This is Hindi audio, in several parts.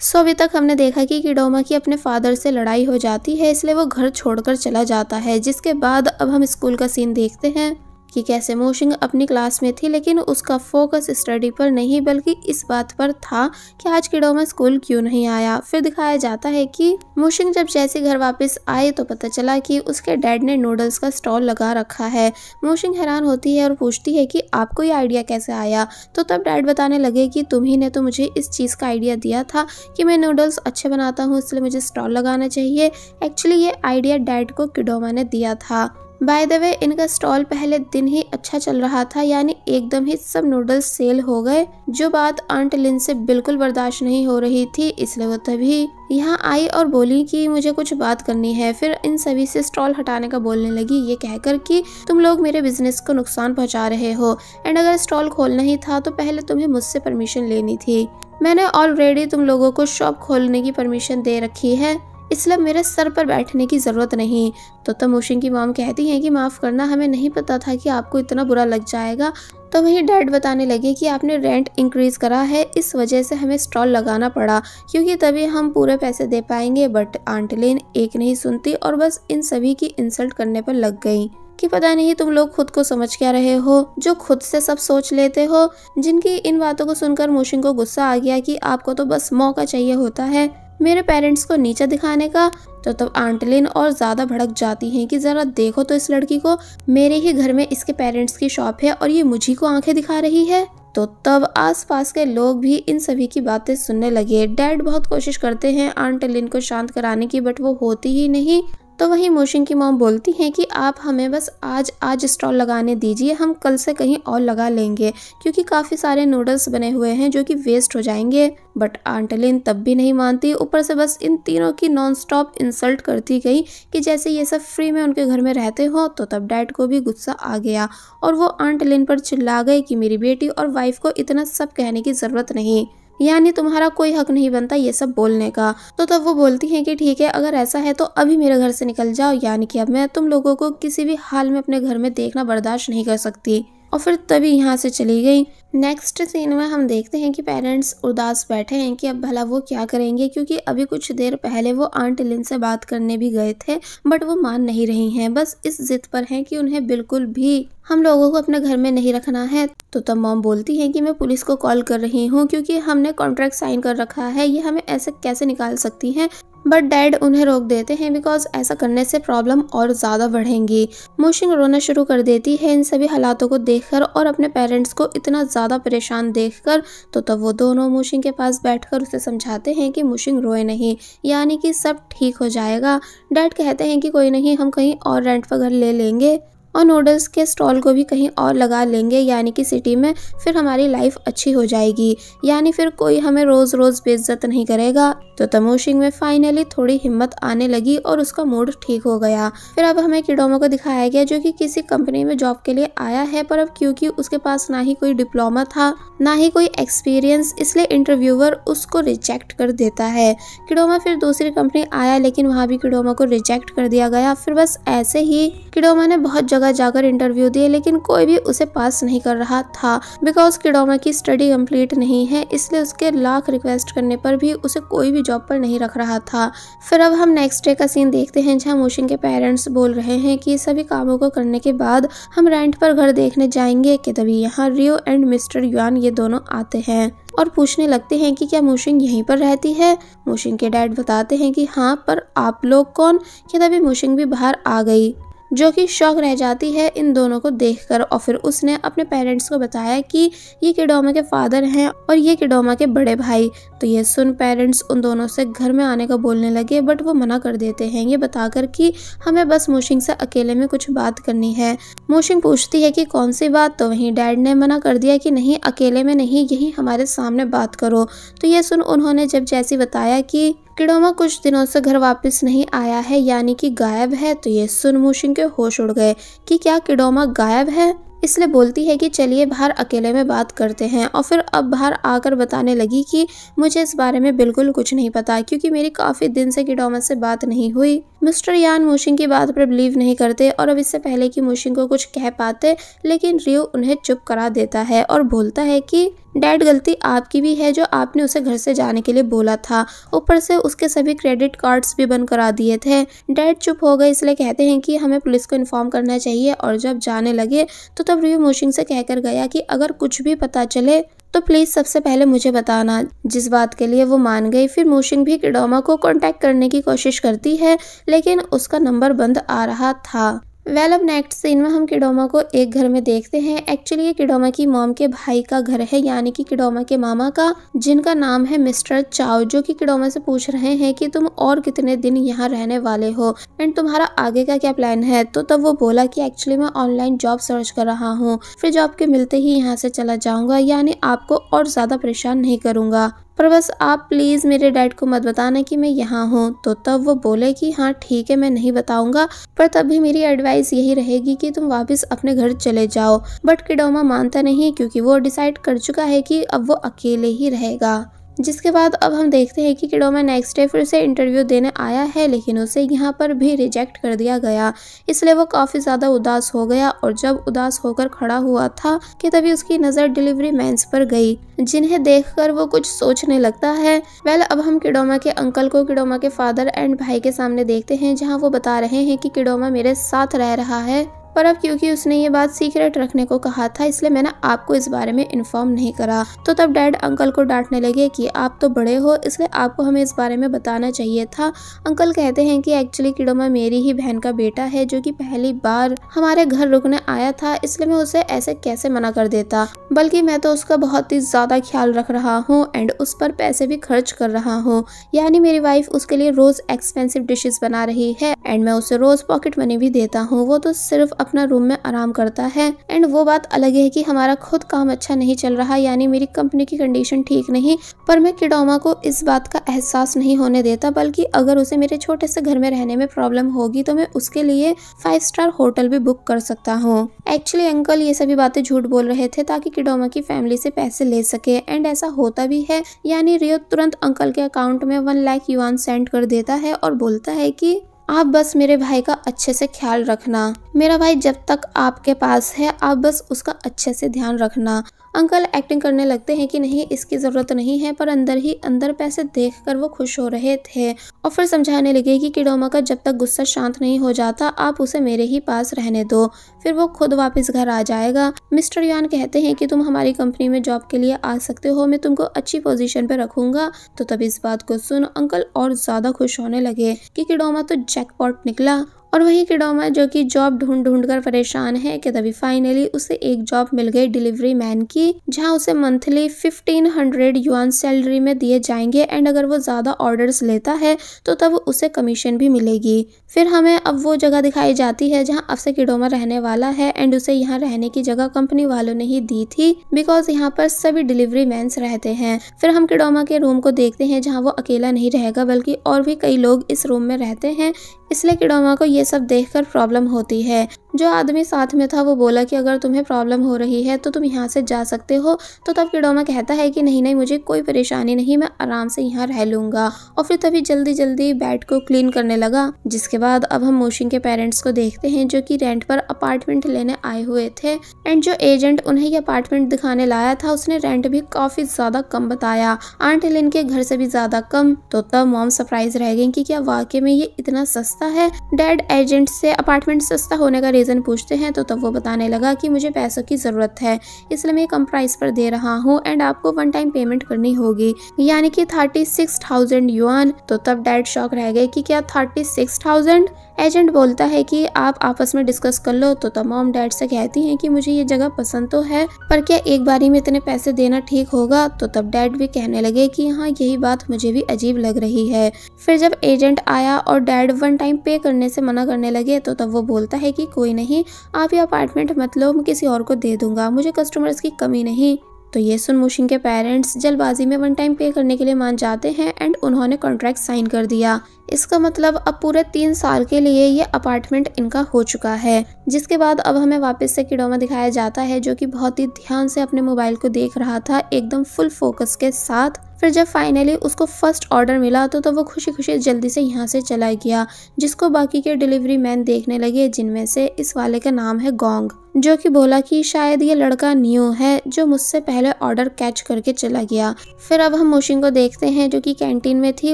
सो अभी तक हमने देखा कि किडोमा की अपने फादर से लड़ाई हो जाती है, इसलिए वो घर छोड़कर चला जाता है। जिसके बाद अब हम स्कूल का सीन देखते हैं कि कैसे मोशिंग अपनी क्लास में थी, लेकिन उसका फोकस स्टडी पर नहीं बल्कि इस बात पर था कि आज किडोमा स्कूल क्यों नहीं आया। फिर दिखाया जाता है कि मोशिंग जब जैसे घर वापस आए तो पता चला कि उसके डैड ने नूडल्स का स्टॉल लगा रखा है। मोशिंग हैरान होती है और पूछती है कि आपको ये आइडिया कैसे आया। तो तब डैड बताने लगे कि तुम्ही ने तो मुझे इस चीज़ का आइडिया दिया था कि मैं नूडल्स अच्छे बनाता हूँ, इसलिए मुझे स्टॉल लगाना चाहिए। एक्चुअली ये आइडिया डैड को किडोमा ने दिया था। बाय द वे इनका स्टॉल पहले दिन ही अच्छा चल रहा था, यानी एकदम ही सब नूडल्स सेल हो गए, जो बात आंट लिन से बिल्कुल बर्दाश्त नहीं हो रही थी। इसलिए वो तभी यहाँ आई और बोली कि मुझे कुछ बात करनी है। फिर इन सभी से स्टॉल हटाने का बोलने लगी, ये कहकर कि तुम लोग मेरे बिजनेस को नुकसान पहुँचा रहे हो, एंड अगर स्टॉल खोलना ही था तो पहले तुम्हें मुझसे परमिशन लेनी थी। मैंने ऑलरेडी तुम लोगों को शॉप खोलने की परमिशन दे रखी है, इसलिए मेरे सर पर बैठने की ज़रूरत नहीं। तो तब मोशिंग की मॉम कहती हैं कि माफ़ करना, हमें नहीं पता था कि आपको इतना बुरा लग जाएगा। तो वहीं डैड बताने लगे कि आपने रेंट इंक्रीज करा है, इस वजह से हमें स्टॉल लगाना पड़ा, क्योंकि तभी हम पूरे पैसे दे पाएंगे। बट आंट लिन एक नहीं सुनती और बस इन सभी की इंसल्ट करने पर लग गई कि पता नहीं तुम लोग खुद को समझ क्या रहे हो, जो खुद से सब सोच लेते हो। जिनकी इन बातों को सुनकर मोशिंग को गुस्सा आ गया कि आपको तो बस मौका चाहिए होता है मेरे पेरेंट्स को नीचा दिखाने का। तो तब आंट लिन और ज़्यादा भड़क जाती हैं कि ज़रा देखो तो इस लड़की को, मेरे ही घर में इसके पेरेंट्स की शॉप है और ये मुझी को आंखें दिखा रही है। तो तब आसपास के लोग भी इन सभी की बातें सुनने लगे। डैड बहुत कोशिश करते हैं आंट लिन को शांत कराने की, बट वो होती ही नहीं। तो वहीं मोशिंग की मॉम बोलती हैं कि आप हमें बस आज स्टॉल लगाने दीजिए, हम कल से कहीं और लगा लेंगे, क्योंकि काफ़ी सारे नूडल्स बने हुए हैं जो कि वेस्ट हो जाएंगे। बट आंट लिन तब भी नहीं मानती, ऊपर से बस इन तीनों की नॉन स्टॉप इंसल्ट करती गई कि जैसे ये सब फ्री में उनके घर में रहते हो। तो तब डैड को भी गुस्सा आ गया और वो आंट लिन पर चिल्ला गए कि मेरी बेटी और वाइफ को इतना सब कहने की ज़रूरत नहीं, यानी तुम्हारा कोई हक नहीं बनता ये सब बोलने का। तो तब वो बोलती हैं कि ठीक है, अगर ऐसा है तो अभी मेरे घर से निकल जाओ, यानी कि अब मैं तुम लोगों को किसी भी हाल में अपने घर में देखना बर्दाश्त नहीं कर सकती। और फिर तभी यहाँ से चली गई। नेक्स्ट सीन में हम देखते हैं कि पेरेंट्स उदास बैठे हैं कि अब भला वो क्या करेंगे, क्योंकि अभी कुछ देर पहले वो आंट लिन से बात करने भी गए थे, बट वो मान नहीं रही हैं, बस इस जिद पर हैं कि उन्हें बिल्कुल भी हम लोगों को अपने घर में नहीं रखना है। तो तब मॉम बोलती है कि मैं पुलिस को कॉल कर रही हूँ, क्योंकि हमने कॉन्ट्रैक्ट साइन कर रखा है, ये हमें ऐसे कैसे निकाल सकती हैं। बट डैड उन्हें रोक देते हैं, बिकॉज ऐसा करने से प्रॉब्लम और ज़्यादा बढ़ेंगी। मोशिंग रोना शुरू कर देती है इन सभी हालातों को देखकर और अपने पेरेंट्स को इतना ज़्यादा परेशान देखकर। तो तब वो दोनों मोशिंग के पास बैठकर उसे समझाते हैं कि मोशिंग रोए नहीं, यानी कि सब ठीक हो जाएगा। डैड कहते हैं कि कोई नहीं, हम कहीं और रेंट पर घर ले लेंगे और नूडल्स के स्टॉल को भी कहीं और लगा लेंगे, यानी कि सिटी में, फिर हमारी लाइफ अच्छी हो जाएगी, यानी फिर कोई हमें रोज़ रोज़ बेइज्जत नहीं करेगा। तो तमोशिंग में फाइनली थोड़ी हिम्मत आने लगी और उसका मूड ठीक हो गया। फिर अब हमें किडोमा को दिखाया गया जो कि किसी कंपनी में जॉब के लिए आया है, पर अब क्योंकि उसके पास ना ही कोई डिप्लोमा था ना ही कोई एक्सपीरियंस, इसलिए इंटरव्यूअर उसको रिजेक्ट कर देता है। किडोमा फिर दूसरी कंपनी आया, लेकिन वहाँ भी किडोमा को रिजेक्ट कर दिया गया। फिर बस ऐसे ही किडोमा ने बहुत जगह जाकर इंटरव्यू दिए, लेकिन कोई भी उसे पास नहीं कर रहा था, बिकॉज किडोमा की स्टडी कंप्लीट नहीं है, इसलिए उसके लाख रिक्वेस्ट करने पर भी उसे कोई भी जॉब पर नहीं रख रहा था। फिर अब हम नेक्स्ट डे का सीन देखते हैं, जहाँ मोशिंग के पेरेंट्स बोल रहे हैं कि सभी कामों को करने के बाद हम रेंट पर घर देखने जाएंगे, कि तभी यहाँ रियो एंड मिस्टर युआन ये दोनों आते हैं और पूछने लगते हैं कि क्या मोशिंग यहीं पर रहती है। मोशिंग के डैड बताते हैं कि हाँ, पर आप लोग कौन। कि तभी मोशिंग भी बाहर आ गई, जो कि शॉक रह जाती है इन दोनों को देखकर। और फिर उसने अपने पेरेंट्स को बताया कि ये किडोमा के फादर हैं और ये किडोमा के बड़े भाई। तो ये सुन पेरेंट्स उन दोनों से घर में आने का बोलने लगे, बट वो मना कर देते हैं, ये बताकर कि हमें बस मोशिंग से अकेले में कुछ बात करनी है। मोशिंग पूछती है कि कौन सी बात। तो वहीं डैड ने मना कर दिया कि नहीं, अकेले में नहीं, यही हमारे सामने बात करो। तो ये सुन उन्होंने जब जैसे बताया कि किडोमा कुछ दिनों से घर वापस नहीं आया है, यानी कि गायब है। तो ये सुन मोशिंग के होश उड़ गए कि क्या किडोमा गायब है, इसलिए बोलती है कि चलिए बाहर अकेले में बात करते हैं। और फिर अब बाहर आकर बताने लगी कि मुझे इस बारे में बिल्कुल कुछ नहीं पता, क्योंकि मेरी काफ़ी दिन से किडोमा से बात नहीं हुई। मिस्टर यान मोशिंग की बात पर बिलीव नहीं करते और अब इससे पहले कि मोशिंग को कुछ कह पाते, लेकिन रियो उन्हें चुप करा देता है और बोलता है कि डैड, गलती आपकी भी है जो आपने उसे घर से जाने के लिए बोला था। ऊपर से उसके सभी क्रेडिट कार्ड्स भी बंद करा दिए थे। डैड चुप हो गए, इसलिए कहते हैं कि हमें पुलिस को इन्फॉर्म करना चाहिए। और जब जाने लगे तो तब रियो मोशिंग से कहकर गया कि अगर कुछ भी पता चले तो प्लीज सबसे पहले मुझे बताना, जिस बात के लिए वो मान गई। फिर मोशिंग भी किडोमा को कांटेक्ट करने की कोशिश करती है, लेकिन उसका नंबर बंद आ रहा था। अब नेक्स्ट सीन में हम किडोमा को एक घर में देखते हैं। एक्चुअली ये किडोमा की मॉम के भाई का घर है, यानी कि किडोमा के मामा का, जिनका नाम है मिस्टर चाओ, जो कि किडोमा से पूछ रहे हैं कि तुम और कितने दिन यहाँ रहने वाले हो एंड तुम्हारा आगे का क्या प्लान है। तो तब वो बोला कि एक्चुअली मैं ऑनलाइन जॉब सर्च कर रहा हूँ, फिर जॉब के मिलते ही यहाँ से चला जाऊंगा, यानी आपको और ज्यादा परेशान नहीं करूंगा, पर बस आप प्लीज मेरे डैड को मत बताना कि मैं यहाँ हूँ। तो तब वो बोले कि हाँ ठीक है, मैं नहीं बताऊंगा, पर तब भी मेरी एडवाइस यही रहेगी कि तुम वापस अपने घर चले जाओ। बट किडोमा मानता नहीं, क्योंकि वो डिसाइड कर चुका है कि अब वो अकेले ही रहेगा। जिसके बाद अब हम देखते हैं कि किडोमा नेक्स्ट डे फिर से इंटरव्यू देने आया है, लेकिन उसे यहाँ पर भी रिजेक्ट कर दिया गया, इसलिए वो काफी ज्यादा उदास हो गया। और जब उदास होकर खड़ा हुआ था कि तभी उसकी नजर डिलीवरी मैन्स पर गई, जिन्हें देखकर वो कुछ सोचने लगता है। अब हम किडोमा के अंकल को किडोमा के फादर एंड भाई के सामने देखते हैं, जहाँ वो बता रहे हैं कि किडोमा मेरे साथ रह रहा है, पर अब क्योंकि उसने ये बात सीक्रेट रखने को कहा था, इसलिए मैंने आपको इस बारे में इन्फॉर्म नहीं करा। तो तब डैड अंकल को डांटने लगे कि आप तो बड़े हो, इसलिए आपको हमें इस बारे में बताना चाहिए था। अंकल कहते हैं कि एक्चुअली किडोमा मेरी ही बहन का बेटा है, जो कि पहली बार हमारे घर रुकने आया था, इसलिए मैं उसे ऐसे कैसे मना कर देता, बल्कि मैं तो उसका बहुत ही ज्यादा ख्याल रख रहा हूँ एंड उस पर पैसे भी खर्च कर रहा हूँ। यानी मेरी वाइफ उसके लिए रोज एक्सपेंसिव डिशेस बना रही है एंड मैं उसे रोज पॉकेट मनी भी देता हूँ। वो तो सिर्फ अपना रूम में आराम करता है एंड वो बात अलग है कि हमारा खुद काम अच्छा नहीं चल रहा, यानी मेरी कंपनी की कंडीशन ठीक नहीं। पर मैं किडोमा को इस बात का एहसास नहीं होने देता, बल्कि अगर उसे मेरे छोटे से घर में रहने में प्रॉब्लम होगी तो मैं उसके लिए 5 स्टार होटल भी बुक कर सकता हूँ। एक्चुअली अंकल ये सभी बातें झूठ बोल रहे थे ताकि किडोमा की फैमिली से पैसे ले सके एंड ऐसा होता भी है। यानी रियो तुरंत अंकल के अकाउंट में 1 लाख युआन सेंड कर देता है और बोलता है कि आप बस मेरे भाई का अच्छे से ख्याल रखना, मेरा भाई जब तक आपके पास है आप बस उसका अच्छे से ध्यान रखना। अंकल एक्टिंग करने लगते हैं कि नहीं इसकी जरूरत नहीं है, पर अंदर ही अंदर पैसे देखकर वो खुश हो रहे थे और फिर समझाने लगे कि किडोमा का जब तक गुस्सा शांत नहीं हो जाता आप उसे मेरे ही पास रहने दो, फिर वो खुद वापस घर आ जाएगा। मिस्टर यान कहते हैं कि तुम हमारी कंपनी में जॉब के लिए आ सकते हो, मैं तुमको अच्छी पोजीशन पे रखूंगा। तो तब इस बात को सुन अंकल और ज्यादा खुश होने लगे कि किडोमा तो जैकपॉट निकला। और वही किडोमा जो कि जॉब ढूंढ ढूंढ कर परेशान है कि तभी फाइनली उसे एक जॉब मिल गई डिलीवरी मैन की, जहां उसे मंथली 1500 युआन सैलरी में दिए जाएंगे एंड अगर वो ज्यादा ऑर्डर्स लेता है तो तब उसे कमीशन भी मिलेगी। फिर हमें अब वो जगह दिखाई जाती है जहां अब से किडोमा रहने वाला है एंड उसे यहाँ रहने की जगह कंपनी वालों ने ही दी थी, बिकॉज यहाँ पर सभी डिलीवरी मैन्स रहते हैं। फिर हम किडोमा के रूम को देखते हैं जहाँ वो अकेला नहीं रहेगा, बल्कि और भी कई लोग इस रूम में रहते हैं, इसलिए किडोमा को ये सब देखकर प्रॉब्लम होती है। जो आदमी साथ में था वो बोला कि अगर तुम्हें प्रॉब्लम हो रही है तो तुम यहाँ से जा सकते हो। तो तब किडोमा कहता है कि नहीं नहीं मुझे कोई परेशानी नहीं, मैं आराम से यहाँ रह लूंगा। और फिर तभी जल्दी जल्दी बेड को क्लीन करने लगा। जिसके बाद अब हम मोशिंग के पेरेंट्स को देखते हैं जो कि रेंट पर अपार्टमेंट लेने आए हुए थे एंड जो एजेंट उन्हें ये अपार्टमेंट दिखाने लाया था उसने रेंट भी काफी ज्यादा कम बताया, आंट हेलेन के घर से भी ज्यादा कम। तो तब मॉम सरप्राइज रह गई कि क्या वाकई में ये इतना सस्ता है। डैड एजेंट से अपार्टमेंट सस्ता होने का रीजन पूछते हैं तो तब वो बताने लगा कि मुझे पैसों की जरूरत है, इसलिए मैं कम प्राइस पर दे रहा हूँ एंड आपको 1 टाइम पेमेंट करनी होगी, यानी कि 36,000 युआन। तो तब डैड शॉक रह गए कि क्या 36,000। एजेंट बोलता है कि आप आपस में डिस्कस कर लो। तो तब मॉम डैड से कहती हैं कि मुझे ये जगह पसंद तो है, पर क्या एक बारी में इतने पैसे देना ठीक होगा। तो तब डैड भी कहने लगे कि हाँ यही बात मुझे भी अजीब लग रही है। फिर जब एजेंट आया और डैड 1 टाइम पे करने से मना करने लगे तो तब वो बोलता है कि कोई नहीं, आप ये अपार्टमेंट मत लो, मैं किसी और को दे दूंगा, मुझे कस्टमर्स की कमी नहीं। तो ये सुन मोशिंग के पेरेंट्स जल्दबाजी में 1 टाइम पे करने के लिए मान जाते हैं एंड उन्होंने कॉन्ट्रैक्ट साइन कर दिया। इसका मतलब अब पूरे 3 साल के लिए ये अपार्टमेंट इनका हो चुका है। जिसके बाद अब हमें वापस से किडोमा दिखाया जाता है जो कि बहुत ही ध्यान से अपने मोबाइल को देख रहा था एकदम फुल फोकस के साथ। फिर जब फाइनली उसको फर्स्ट ऑर्डर मिला तो वो खुशी खुशी जल्दी से यहाँ से चला गया, जिसको बाकी के डिलीवरी मैन देखने लगे, जिनमें से इस वाले का नाम है गोंग, जो कि बोला कि शायद ये लड़का न्यू है जो मुझसे पहले ऑर्डर कैच करके चला गया। फिर अब हम मोशिंग को देखते हैं जो कि कैंटीन में थी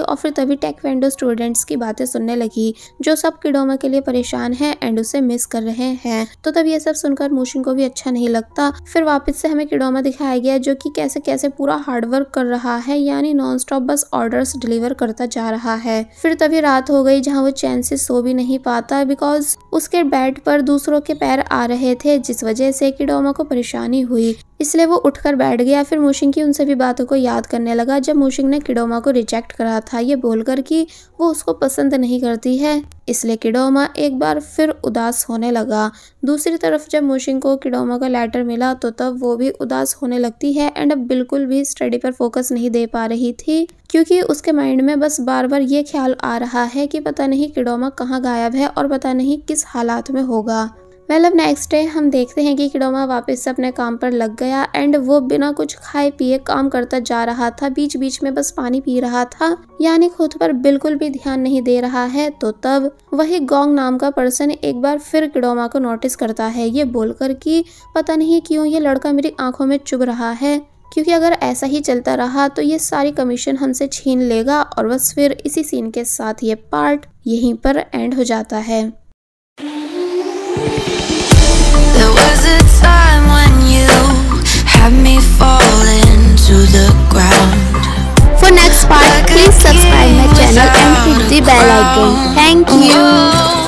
और फिर तभी टेक्वेंडो स्टूडेंट्स की बातें सुनने लगी जो सब किडोमा के लिए परेशान है एंड उसे मिस कर रहे हैं। तो तब ये सब सुनकर मोशिंग को भी अच्छा नहीं लगता। फिर वापस से हमें किडोमा दिखाया गया जो कि कैसे कैसे पूरा हार्डवर्क कर रहा है, यानी non stop bus orders deliver करता जा रहा है। फिर तभी रात हो गई जहाँ वो चैन से सो भी नहीं पाता बिकॉज उसके बेड पर दूसरों के पैर आ रहे थे, जिस वजह से किडोमा को परेशानी हुई, इसलिए वो उठकर बैठ गया। फिर मोशिंग की उन सभी बातों को याद करने लगा जब मोशिंग ने किडोमा को रिजेक्ट करा था, ये बोलकर कि वो उसको पसंद नहीं करती है, इसलिए किडोमा एक बार फिर उदास होने लगा। दूसरी तरफ जब मोशिंग को किडोमा का लेटर मिला तो तब वो भी उदास होने लगती है एंड अब बिल्कुल भी स्टडी पर फोकस नहीं दे पा रही थी, क्योंकि उसके माइंड में बस बार बार ये ख्याल आ रहा है कि पता नहीं किडोमा कहाँ गायब है और पता नहीं किस हालात में होगा। अब नेक्स्ट डे हम देखते हैं कि किडोमा वापस से अपने काम पर लग गया एंड वो बिना कुछ खाए पिए काम करता जा रहा था, बीच बीच में बस पानी पी रहा था, यानी खुद पर बिल्कुल भी ध्यान नहीं दे रहा है। तो तब वही गोंग नाम का पर्सन एक बार फिर किडोमा को नोटिस करता है, ये बोलकर कि पता नहीं क्यों ये लड़का मेरी आंखों में चुभ रहा है, क्योंकि अगर ऐसा ही चलता रहा तो ये सारी कमीशन हमसे छीन लेगा। और बस फिर इसी सीन के साथ ये पार्ट यहीं पर एंड हो जाता है। There was a time when you had me falling to the ground. For next part, please subscribe my channel and hit the bell icon. Thank you.